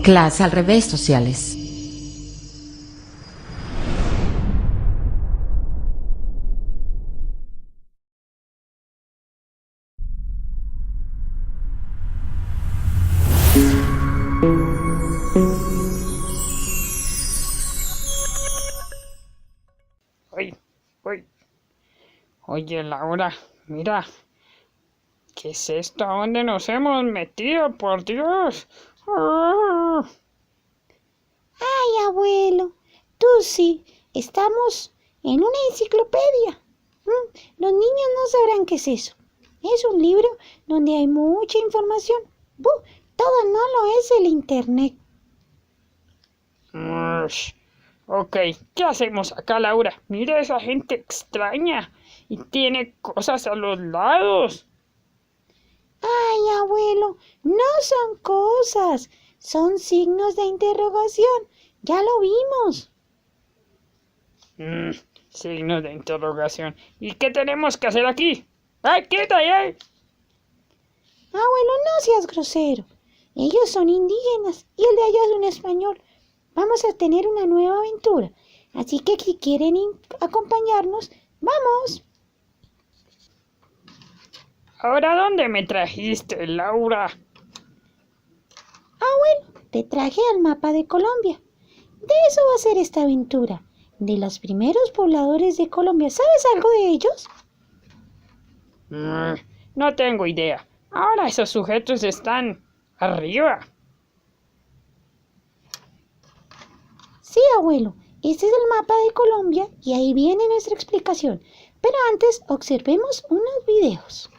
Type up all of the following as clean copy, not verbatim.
Clase al revés sociales. Uy, uy. Oye, Laura, mira, ¿qué es esto? ¿A dónde nos hemos metido? Por Dios. ¡Ah! Ay, abuelo, tú sí, estamos en una enciclopedia. Los niños no sabrán qué es eso. Es un libro donde hay mucha información. Todo no lo es el internet. Ush. Ok, ¿qué hacemos acá, Laura? Mira esa gente extraña y tiene cosas a los lados. Ay, abuelo, no son cosas, son signos de interrogación. Ya lo vimos. Signos de interrogación. ¿Y qué tenemos que hacer aquí? ¡Ay, quita ahí! Abuelo, no seas grosero. Ellos son indígenas y el de allá es un español. Vamos a tener una nueva aventura. Así que si quieren acompañarnos, vamos. ¿Ahora dónde me trajiste, Laura? Abuelo, te traje al mapa de Colombia. De eso va a ser esta aventura. De los primeros pobladores de Colombia. ¿Sabes algo de ellos? No tengo idea. Ahora esos sujetos están arriba. Sí, abuelo. Este es el mapa de Colombia y ahí viene nuestra explicación. Pero antes observemos unos videos.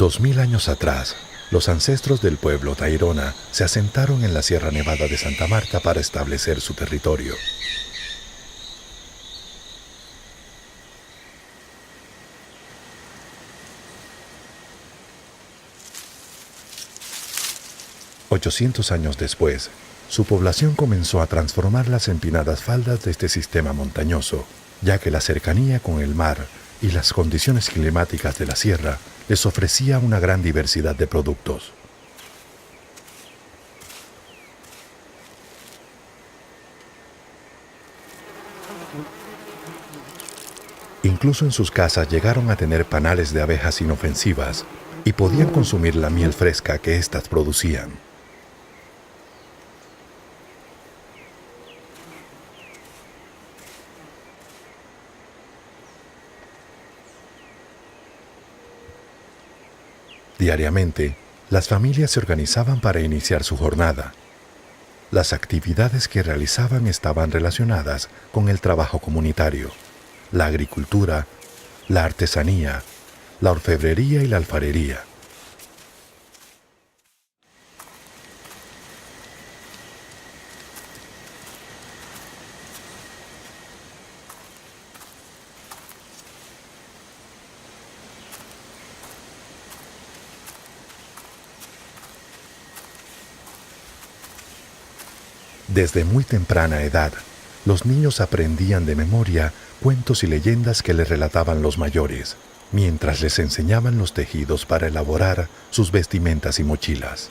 2000 años atrás, los ancestros del pueblo Tairona se asentaron en la Sierra Nevada de Santa Marta para establecer su territorio. $800 años después, su población comenzó a transformar las empinadas faldas de este sistema montañoso, ya que la cercanía con el mar y las condiciones climáticas de la sierra les ofrecía una gran diversidad de productos. Incluso en sus casas llegaron a tener panales de abejas inofensivas y podían consumir la miel fresca que éstas producían. Diariamente, las familias se organizaban para iniciar su jornada. Las actividades que realizaban estaban relacionadas con el trabajo comunitario, la agricultura, la artesanía, la orfebrería y la alfarería. Desde muy temprana edad, los niños aprendían de memoria cuentos y leyendas que les relataban los mayores, mientras les enseñaban los tejidos para elaborar sus vestimentas y mochilas.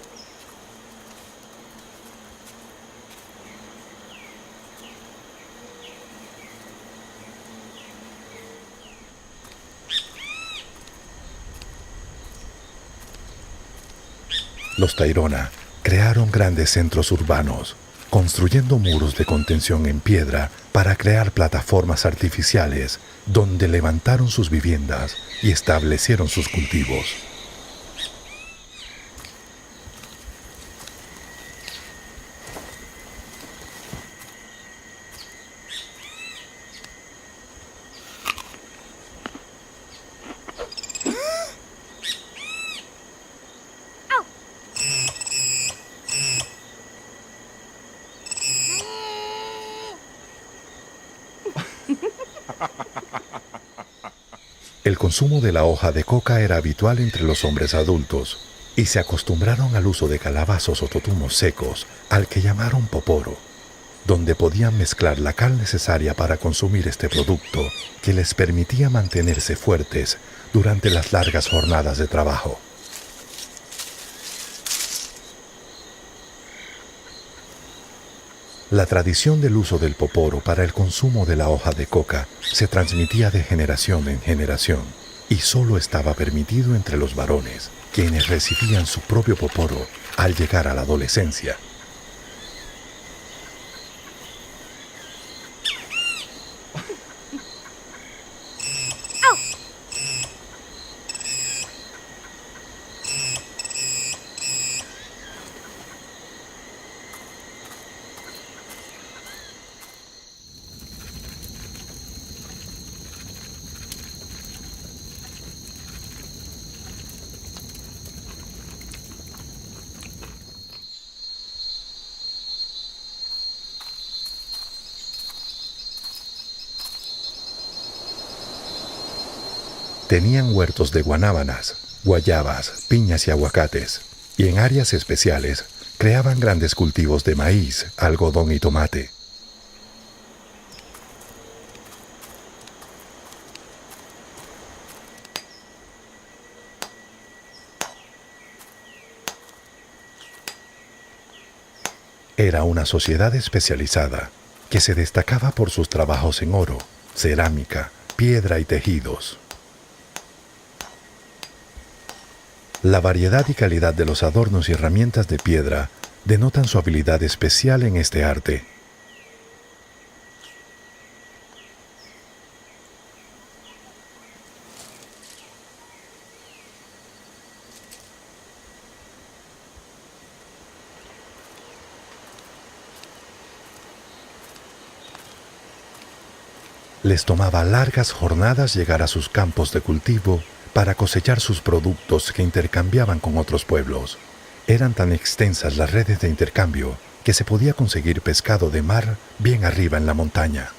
Los Tairona crearon grandes centros urbanos, construyendo muros de contención en piedra para crear plataformas artificiales donde levantaron sus viviendas y establecieron sus cultivos. El consumo de la hoja de coca era habitual entre los hombres adultos y se acostumbraron al uso de calabazos o totumos secos, al que llamaron poporo, donde podían mezclar la cal necesaria para consumir este producto que les permitía mantenerse fuertes durante las largas jornadas de trabajo. La tradición del uso del poporo para el consumo de la hoja de coca se transmitía de generación en generación y solo estaba permitido entre los varones, quienes recibían su propio poporo al llegar a la adolescencia. Tenían huertos de guanábanas, guayabas, piñas y aguacates, y en áreas especiales creaban grandes cultivos de maíz, algodón y tomate. Era una sociedad especializada que se destacaba por sus trabajos en oro, cerámica, piedra y tejidos. La variedad y calidad de los adornos y herramientas de piedra denotan su habilidad especial en este arte. Les tomaba largas jornadas llegar a sus campos de cultivo para cosechar sus productos que intercambiaban con otros pueblos. Eran tan extensas las redes de intercambio que se podía conseguir pescado de mar bien arriba en la montaña.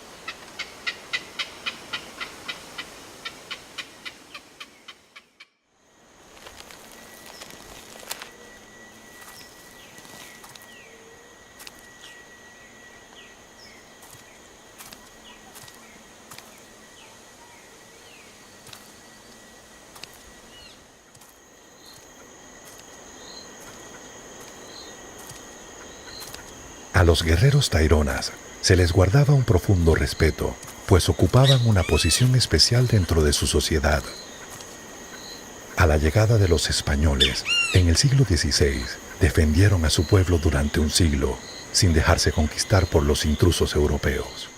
A los guerreros taironas se les guardaba un profundo respeto, pues ocupaban una posición especial dentro de su sociedad. A la llegada de los españoles, en el siglo XVI, defendieron a su pueblo durante un siglo, sin dejarse conquistar por los intrusos europeos.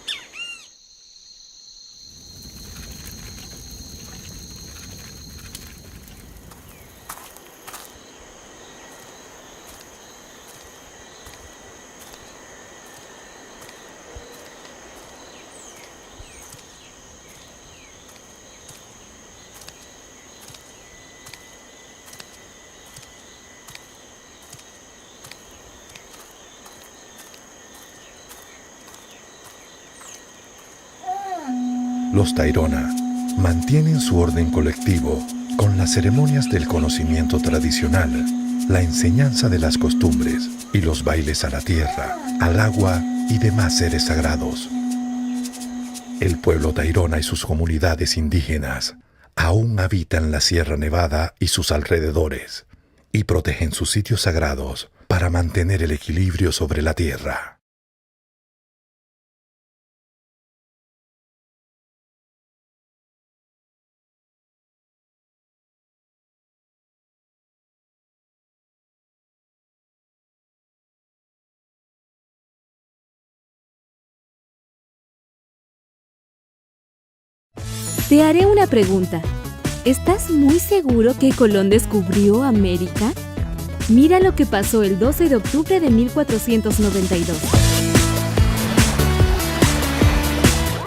Los Tairona mantienen su orden colectivo con las ceremonias del conocimiento tradicional, la enseñanza de las costumbres y los bailes a la tierra, al agua y demás seres sagrados. El pueblo Tairona y sus comunidades indígenas aún habitan la Sierra Nevada y sus alrededores y protegen sus sitios sagrados para mantener el equilibrio sobre la tierra. Te haré una pregunta. ¿Estás muy seguro que Colón descubrió América? Mira lo que pasó el 12 de octubre de 1492.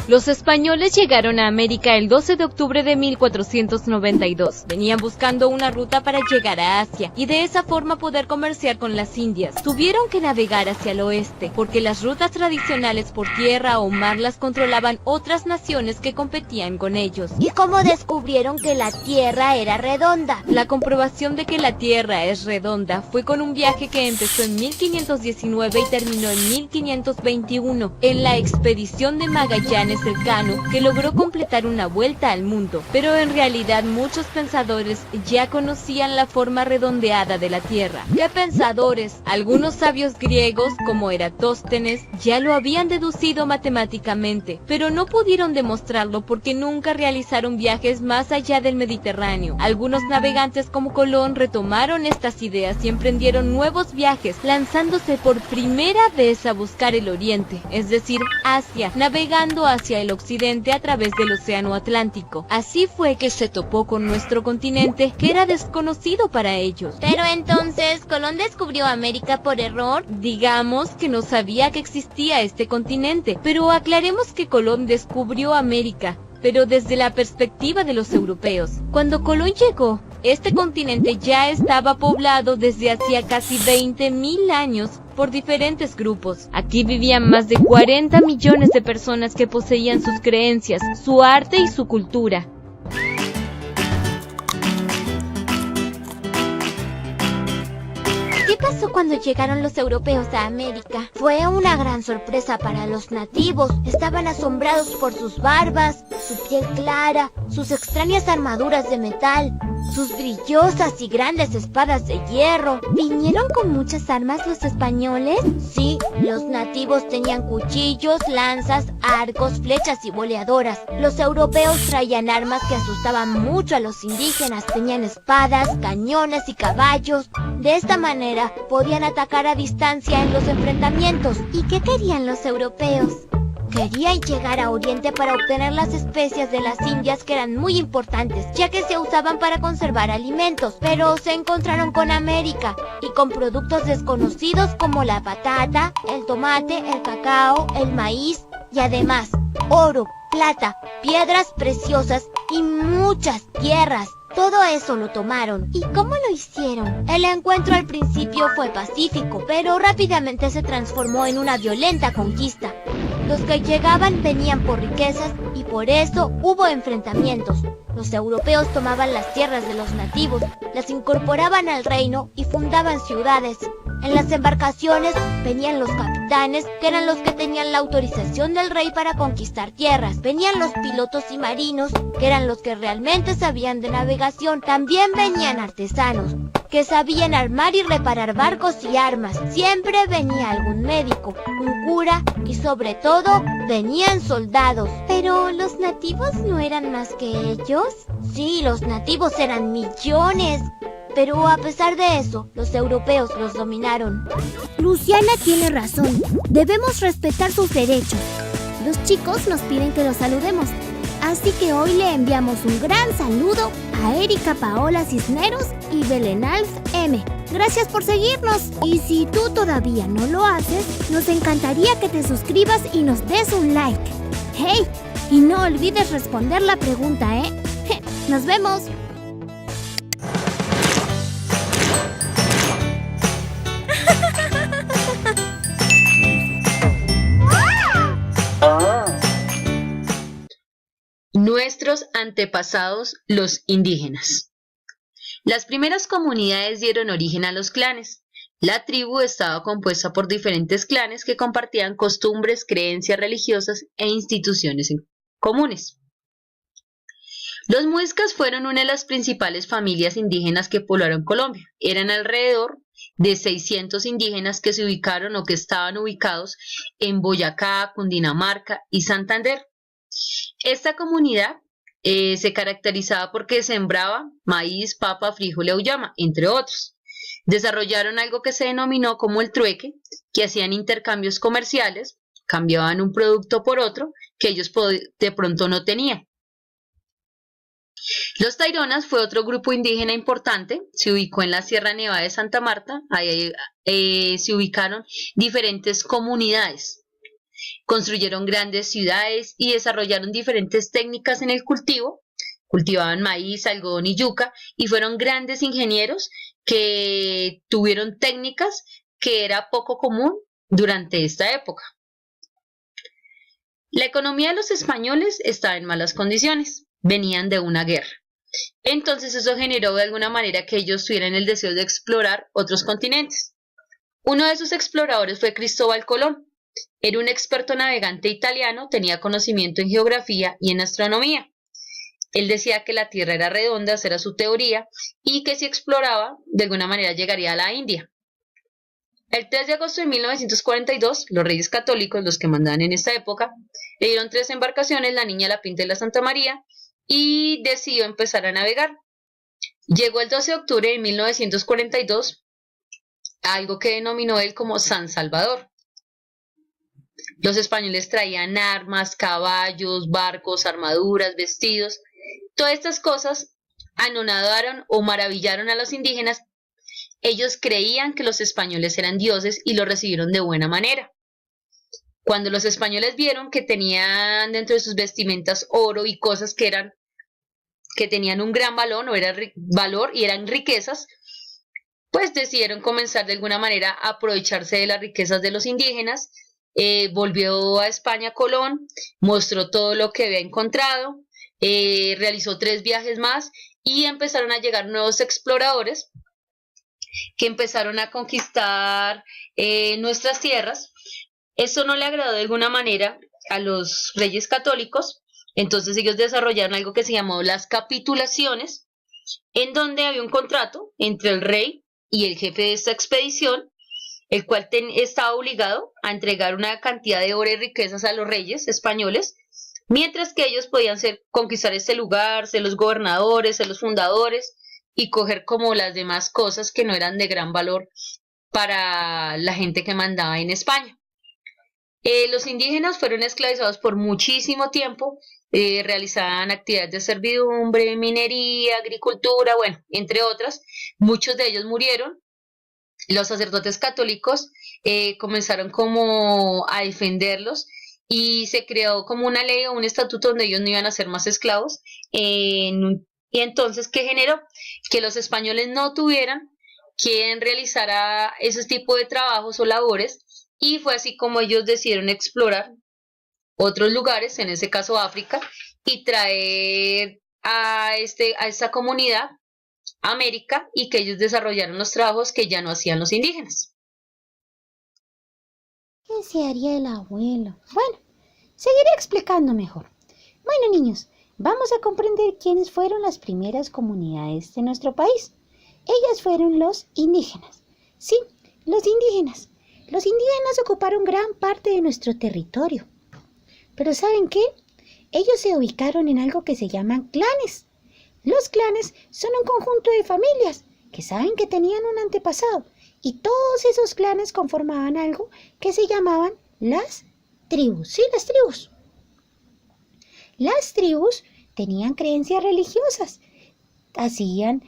Los españoles llegaron a América el 12 de octubre de 1492. Venían buscando una ruta para llegar a Asia y de esa forma poder comerciar con las Indias. Tuvieron que navegar hacia el oeste porque las rutas tradicionales por tierra o mar las controlaban otras naciones que competían con ellos. ¿Y cómo descubrieron que la Tierra era redonda? La comprobación de que la Tierra es redonda fue con un viaje que empezó en 1519 y terminó en 1521 en la expedición de Magallanes Elcano, que logró completar una vuelta al mundo, pero en realidad muchos pensadores ya conocían la forma redondeada de la Tierra. ¿Qué pensadores? Algunos sabios griegos, como Eratóstenes, ya lo habían deducido matemáticamente, pero no pudieron demostrarlo porque nunca realizaron viajes más allá del Mediterráneo. Algunos navegantes como Colón retomaron estas ideas y emprendieron nuevos viajes, lanzándose por primera vez a buscar el Oriente, es decir, Asia, navegando hacia el occidente a través del Océano Atlántico. Así fue que se topó con nuestro continente, que era desconocido para ellos. Pero entonces, ¿Colón descubrió América por error? Digamos que no sabía que existía este continente, pero aclaremos que Colón descubrió América, pero desde la perspectiva de los europeos. Cuando Colón llegó, este continente ya estaba poblado desde hacía casi 20.000 años por diferentes grupos. Aquí vivían más de 40 millones de personas que poseían sus creencias, su arte y su cultura. ¿Qué pasó cuando llegaron los europeos a América? Fue una gran sorpresa para los nativos. Estaban asombrados por sus barbas, su piel clara, sus extrañas armaduras de metal, sus brillosas y grandes espadas de hierro. ¿Vinieron con muchas armas los españoles? Sí, los nativos tenían cuchillos, lanzas, arcos, flechas y boleadoras. Los europeos traían armas que asustaban mucho a los indígenas. Tenían espadas, cañones y caballos. De esta manera podían atacar a distancia en los enfrentamientos. ¿Y qué querían los europeos? Querían llegar a Oriente para obtener las especias de las Indias, que eran muy importantes, ya que se usaban para conservar alimentos, pero se encontraron con América y con productos desconocidos como la patata, el tomate, el cacao, el maíz y además oro, plata, piedras preciosas y muchas tierras. Todo eso lo tomaron. ¿Y cómo lo hicieron? El encuentro al principio fue pacífico, pero rápidamente se transformó en una violenta conquista. Los que llegaban venían por riquezas y por eso hubo enfrentamientos. Los europeos tomaban las tierras de los nativos, las incorporaban al reino y fundaban ciudades. En las embarcaciones venían los capitanes, que eran los que tenían la autorización del rey para conquistar tierras. Venían los pilotos y marinos, que eran los que realmente sabían de navegación. También venían artesanos, que sabían armar y reparar barcos y armas. Siempre venía algún médico, un cura y sobre todo venían soldados. ¿Pero los nativos no eran más que ellos? Sí, los nativos eran millones. Pero a pesar de eso, los europeos los dominaron. Luciana tiene razón. Debemos respetar sus derechos. Los chicos nos piden que los saludemos. Así que hoy le enviamos un gran saludo a Erika Paola Cisneros y Belén Alf M. Gracias por seguirnos. Y si tú todavía no lo haces, nos encantaría que te suscribas y nos des un like. ¡Hey! Y no olvides responder la pregunta, ¿eh? ¡Nos vemos! Nuestros antepasados, los indígenas. Las primeras comunidades dieron origen a los clanes. La tribu estaba compuesta por diferentes clanes que compartían costumbres, creencias religiosas e instituciones comunes. Los muiscas fueron una de las principales familias indígenas que poblaron Colombia. Eran alrededor de 600 indígenas que se ubicaron o que estaban ubicados en Boyacá, Cundinamarca y Santander. Esta comunidad se caracterizaba porque sembraba maíz, papa, frijol y auyama, entre otros. Desarrollaron algo que se denominó como el trueque, que hacían intercambios comerciales, cambiaban un producto por otro que ellos de pronto no tenían. Los Taironas fue otro grupo indígena importante, se ubicó en la Sierra Nevada de Santa Marta, ahí se ubicaron diferentes comunidades. Construyeron grandes ciudades y desarrollaron diferentes técnicas en el cultivo. Cultivaban maíz, algodón y yuca y fueron grandes ingenieros que tuvieron técnicas que era poco común durante esta época. La economía de los españoles estaba en malas condiciones, venían de una guerra. Entonces eso generó de alguna manera que ellos tuvieran el deseo de explorar otros continentes. Uno de sus exploradores fue Cristóbal Colón. Era un experto navegante italiano, tenía conocimiento en geografía y en astronomía. Él decía que la Tierra era redonda, esa era su teoría, y que si exploraba, de alguna manera llegaría a la India. El 3 de agosto de 1942, los Reyes Católicos, los que mandaban en esta época, le dieron 3 embarcaciones, la Niña, la Pinta y la Santa María, y decidió empezar a navegar. Llegó el 12 de octubre de 1942 a algo que denominó él como San Salvador. Los españoles traían armas, caballos, barcos, armaduras, vestidos. Todas estas cosas anonadaron o maravillaron a los indígenas. Ellos creían que los españoles eran dioses y los recibieron de buena manera. Cuando los españoles vieron que tenían dentro de sus vestimentas oro y cosas que tenían un gran valor y eran riquezas, pues decidieron comenzar de alguna manera a aprovecharse de las riquezas de los indígenas. Volvió a España Colón, mostró todo lo que había encontrado, realizó 3 viajes más y empezaron a llegar nuevos exploradores que empezaron a conquistar nuestras tierras. Eso no le agradó de alguna manera a los Reyes Católicos, entonces ellos desarrollaron algo que se llamó las capitulaciones, en donde había un contrato entre el rey y el jefe de esta expedición, el cual estaba obligado a entregar una cantidad de oro y riquezas a los reyes españoles, mientras que ellos podían conquistar este lugar, ser los gobernadores, ser los fundadores y coger como las demás cosas que no eran de gran valor para la gente que mandaba en España. Los indígenas fueron esclavizados por muchísimo tiempo, realizaban actividades de servidumbre, minería, agricultura, bueno, entre otras. Muchos de ellos murieron. Los sacerdotes católicos comenzaron como a defenderlos y se creó como una ley o un estatuto donde ellos no iban a ser más esclavos en Y entonces, ¿qué generó? Que los españoles no tuvieran quien realizara ese tipo de trabajos o labores, y fue así como ellos decidieron explorar otros lugares, en ese caso África, y traer a esta comunidad a América, y que ellos desarrollaron los trabajos que ya no hacían los indígenas. ¿Qué se haría el abuelo? Bueno, seguiré explicando mejor. Bueno, niños, vamos a comprender quiénes fueron las primeras comunidades de nuestro país. Ellas fueron los indígenas. Sí, los indígenas. Los indígenas ocuparon gran parte de nuestro territorio. Pero ¿saben qué? Ellos se ubicaron en algo que se llaman clanes. Los clanes son un conjunto de familias que saben que tenían un antepasado, y todos esos clanes conformaban algo que se llamaban las tribus. Sí, las tribus. Las tribus tenían creencias religiosas, hacían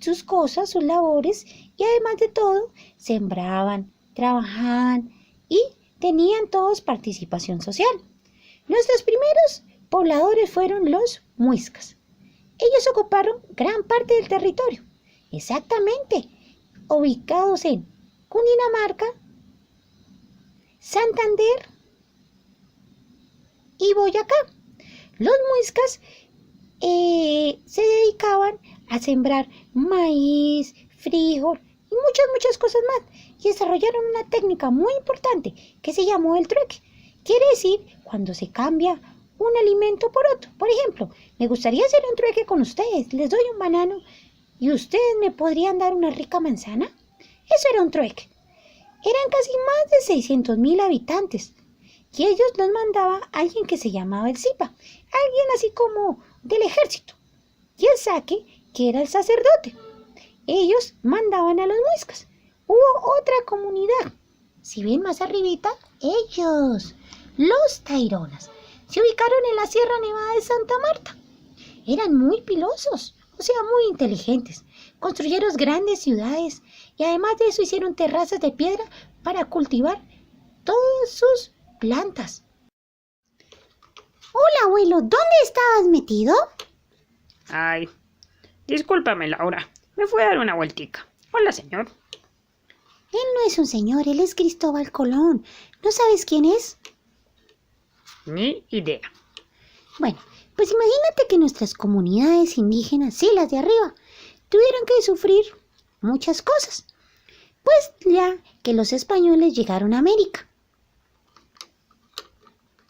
sus cosas, sus labores, y además de todo, sembraban, trabajaban y tenían todos participación social. Nuestros primeros pobladores fueron los muiscas. Ellos ocuparon gran parte del territorio, exactamente ubicados en Cundinamarca, Santander y Boyacá. Los muiscas se dedicaban a sembrar maíz, frijol y muchas cosas más, y desarrollaron una técnica muy importante que se llamó el trueque. Quiere decir cuando se cambia un alimento por otro. Por ejemplo, me gustaría hacer un trueque con ustedes. Les doy un banano y ustedes me podrían dar una rica manzana. Eso era un trueque. Eran casi más de 600,000 habitantes, y ellos los mandaba alguien que se llamaba el Zipa, alguien así como del ejército, y el Saque, que era el sacerdote. Ellos mandaban a los muiscas. Hubo otra comunidad. Si ven más arribita, ellos, los taironas, se ubicaron en la Sierra Nevada de Santa Marta. Eran muy pilosos, o sea, muy inteligentes. Construyeron grandes ciudades y además de eso hicieron terrazas de piedra para cultivar todas sus plantas. Hola, abuelo, ¿dónde estabas metido? Ay, discúlpame, Laura. Me fui a dar una vueltica. Hola, señor. Él no es un señor, él es Cristóbal Colón. ¿No sabes quién es? Ni idea. Bueno, pues imagínate que nuestras comunidades indígenas, sí, las de arriba, tuvieron que sufrir muchas cosas, pues ya que los españoles llegaron a América.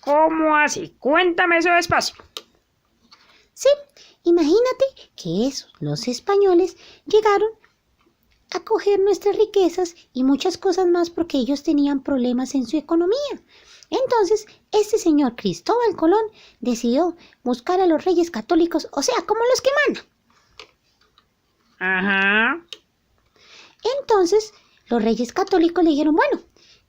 ¿Cómo así? Cuéntame eso despacio. Sí, imagínate que los españoles llegaron a coger nuestras riquezas y muchas cosas más porque ellos tenían problemas en su economía. Entonces, este señor Cristóbal Colón decidió buscar a los reyes católicos, o sea, como los que mandan. Ajá. Entonces, los reyes católicos le dijeron, bueno,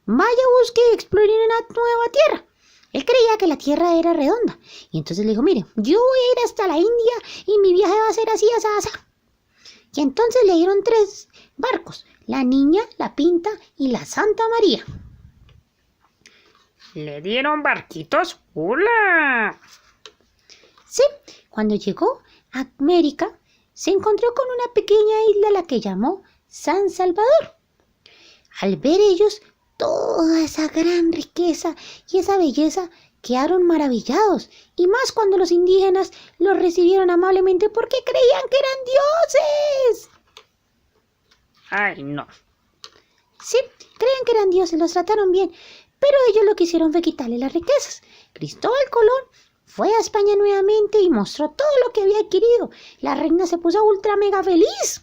vaya, busque y explore una nueva tierra. Él creía que la tierra era redonda. Y entonces le dijo, mire, yo voy a ir hasta la India y mi viaje va a ser así, así, así. Y entonces le dieron 3 barcos, la Niña, la Pinta y la Santa María. ¿Le dieron barquitos? ¡Hola! Sí, cuando llegó a América, se encontró con una pequeña isla a la que llamó San Salvador. Al ver ellos toda esa gran riqueza y esa belleza, quedaron maravillados, y más cuando los indígenas los recibieron amablemente porque creían que eran dioses. Ay, no. Sí, creían que eran dioses, los trataron bien, pero ellos lo que hicieron fue quitarle las riquezas. Cristóbal Colón fue a España nuevamente y mostró todo lo que había adquirido. La reina se puso ultra mega feliz.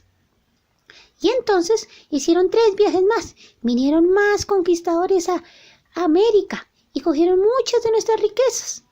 Y entonces hicieron 3 viajes más. Vinieron más conquistadores a América y cogieron muchas de nuestras riquezas.